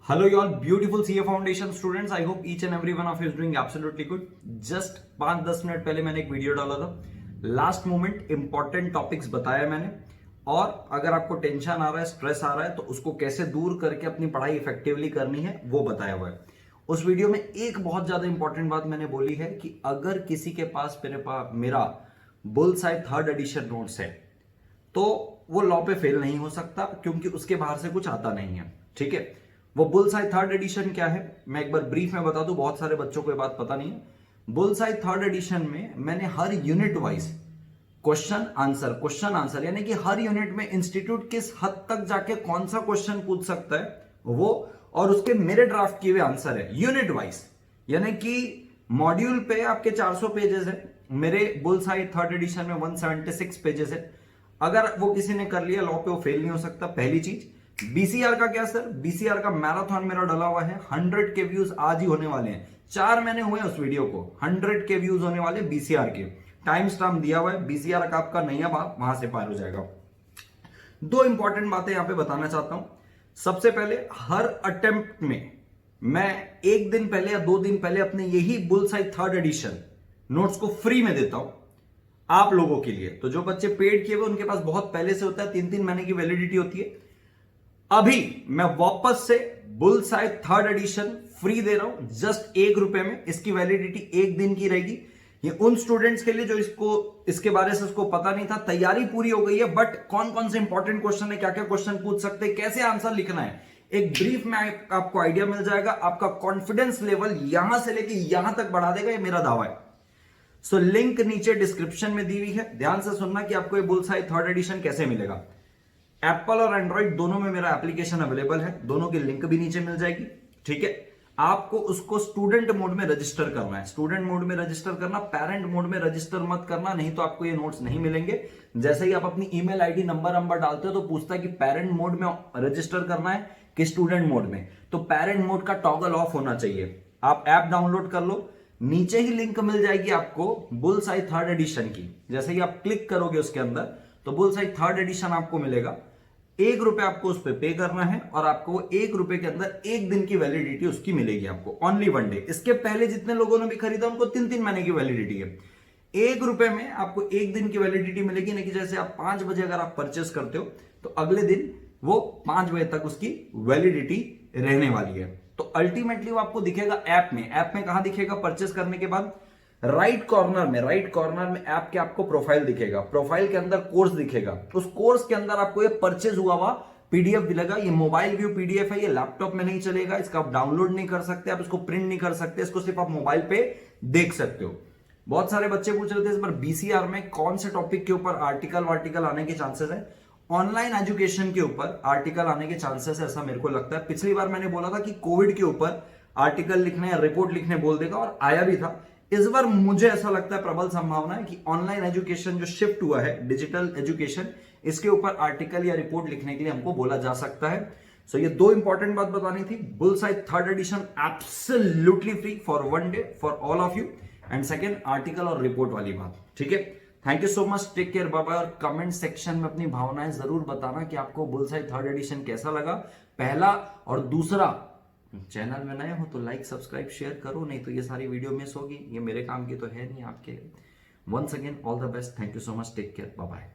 Hello, you all beautiful CA Foundation students. I hope each and every one of you is doing absolutely good. Just 5-10 minute पहले मैंने एक video डाला था. Last moment important topics बताया मैंने, और अगर आपको टेंशन आ रहा है, स्ट्रेस आ रहा है, तो उसको कैसे दूर करके अपनी पढ़ाई इफेक्टिवली करनी है वो बताया हुआ है. उस वीडियो में एक बहुत ज्यादा इंपॉर्टेंट बात मैंने बोली है कि अगर किसी के पास मेरा bull side third addition notes है तो वो लॉ पे फेल नहीं हो सकता, क्योंकि उसके बाहर से कुछ आता नहीं है. ठीक है, वो बुल साइड थर्ड एडिशन क्या है मैं एक बार ब्रीफ में बता दूं, बहुत सारे बच्चों को ये बात पता नहीं है. बुल साइड थर्ड एडिशन में मैंने हर यूनिट वाइज क्वेश्चन आंसर यानी कि हर यूनिट में इंस्टीट्यूट किस हद तक जाके कौन सा क्वेश्चन पूछ सकता है वो, और उसके मेरे ड्राफ्ट किए हुए आंसर है यूनिट वाइज. यानी कि मॉड्यूल पे आपके 400 पेजेस है, मेरे बुल साइड थर्ड एडिशन में 176 पेजेस है. अगर वो किसी ने कर लिया लॉ पे वो फेल नहीं हो सकता. पहली चीज. बीसीआर का क्या सर? बीसीआर का मैराथन मेरा डला हुआ है. 100 के व्यूज आज ही होने वाले हैं. 4 महीने हुए उस वीडियो को. 100 के व्यूज होने वाले बीसीआर के. टाइम स्टैम्प दिया हुआ है. बीसीआर का आपका नहीं, अब आप वहां से पार हो जाएगा. दो इंपॉर्टेंट बातें यहां पे बताना चाहता हूं. सबसे पहले, हर अटेम्प्ट में मैं एक दिन पहले या 2 दिन पहले अपने यही bull side third addition notes को फ्री में देता हूं आप लोगों के लिए. तो जो बच्चे पेड किए हुए उनके पास बहुत पहले से होता है, 3-3 महीने की वैलिडिटी होती है. अभी मैं वापस से bull side third edition free दे रहा हूं जस्ट ₹1 में. इसकी वैलिडिटी 1 दिन की रहेगी. ये उन स्टूडेंट्स के लिए जो इसके बारे से उसको पता नहीं था. तैयारी पूरी हो गई है, बट कौन कौन से इंपॉर्टेंट क्वेश्चन है, क्या क्या क्वेश्चन पूछ सकते हैं, कैसे आंसर लिखना है, एक ब्रीफ में आपको आइडिया मिल जाएगा. आपका कॉन्फिडेंस लेवल यहां से लेके यहां तक बढ़ा देगा, ये मेरा दावा है. सो लिंक नीचे डिस्क्रिप्शन में दी हुई है. ध्यान से सुनना कि आपको ये बुल साइड थर्ड एडिशन कैसे मिलेगा. एप्पल और एंड्रॉइड दोनों में मेरा एप्लीकेशन अवेलेबल है. दोनों की लिंक भी नीचे मिल जाएगी. ठीक है, आपको उसको स्टूडेंट मोड में रजिस्टर करना है. स्टूडेंट मोड में रजिस्टर करना, पेरेंट मोड में रजिस्टर मत करना, नहीं तो आपको ये नोट्स नहीं मिलेंगे. जैसे ही आप अपनी ईमेल आईडी नंबर डालते हो तो पूछता है कि पेरेंट मोड में रजिस्टर करना है कि स्टूडेंट मोड में. तो पेरेंट मोड का टॉगल ऑफ होना चाहिए. आप ऐप डाउनलोड कर लो, नीचे ही लिंक मिल जाएगी आपको बुल साइड थर्ड एडिशन की. जैसे ही आप क्लिक करोगे उसके अंदर तो बुल साइड थर्ड एडिशन आपको मिलेगा. ₹1 आपको उस पर पे करना है, और आपको ₹1 के अंदर 1 दिन की वैलिडिटी उसकी मिलेगी आपको. Only 1 day. इसके पहले जितने लोगों ने भी खरीदा उनको 3-3 महीने की वैलिडिटी है. ₹1 में आपको 1 दिन की वैलिडिटी मिलेगी. नहीं कि जैसे आप 5 बजे अगर आप परचेस करते हो तो अगले दिन वो 5 बजे तक उसकी वैलिडिटी रहने वाली है. तो अल्टीमेटली वो आपको दिखेगा ऐप में. ऐप में कहां दिखेगा? परचेस करने के बाद राइट कॉर्नर में ऐप के आपको प्रोफाइल दिखेगा. प्रोफाइल के अंदर कोर्स दिखेगा. उस कोर्स के अंदर आपको ये परचेज हुआ हुआ पीडीएफ मिलेगा. ये मोबाइल व्यू पीडीएफ है, ये लैपटॉप में नहीं चलेगा. इसका आप डाउनलोड नहीं कर सकते, आप इसको प्रिंट नहीं कर सकते, इसको सिर्फ आप मोबाइल पे देख सकते हो. बहुत सारे बच्चे पूछ रहे थे इस बार बीसीआर में कौन से टॉपिक के ऊपर आर्टिकल आने के चांसेस है. ऑनलाइन एजुकेशन के ऊपर आर्टिकल आने के चांसेस है, ऐसा मेरे को लगता है. पिछली बार मैंने बोला था कि कोविड के ऊपर आर्टिकल लिखने या रिपोर्ट लिखने बोल देगा, और आया भी था. इस बार मुझे ऐसा लगता है, प्रबल संभावना है कि ऑनलाइन एजुकेशन जो शिफ्ट हुआ है, डिजिटल एजुकेशन, इसके ऊपर आर्टिकल या रिपोर्ट लिखने के लिए हमको बोला जा सकता है. सो ये 2 इंपॉर्टेंट बात बतानी थी. Bull side third edition absolutely free for 1 day for all of you. And second, article और रिपोर्ट वाली बात. ठीक है, thank you so much. Take care, bye bye. और कमेंट सेक्शन में अपनी भावनाएं जरूर बताना कि आपको बुल साइड थर्ड एडिशन कैसा लगा. पहला और दूसरा, चैनल में नए हो तो लाइक सब्सक्राइब शेयर करो, नहीं तो ये सारी वीडियो मिस होगी. ये मेरे काम की तो है नहीं, आपके. Once again all the best. Thank you so much. Take care, bye bye.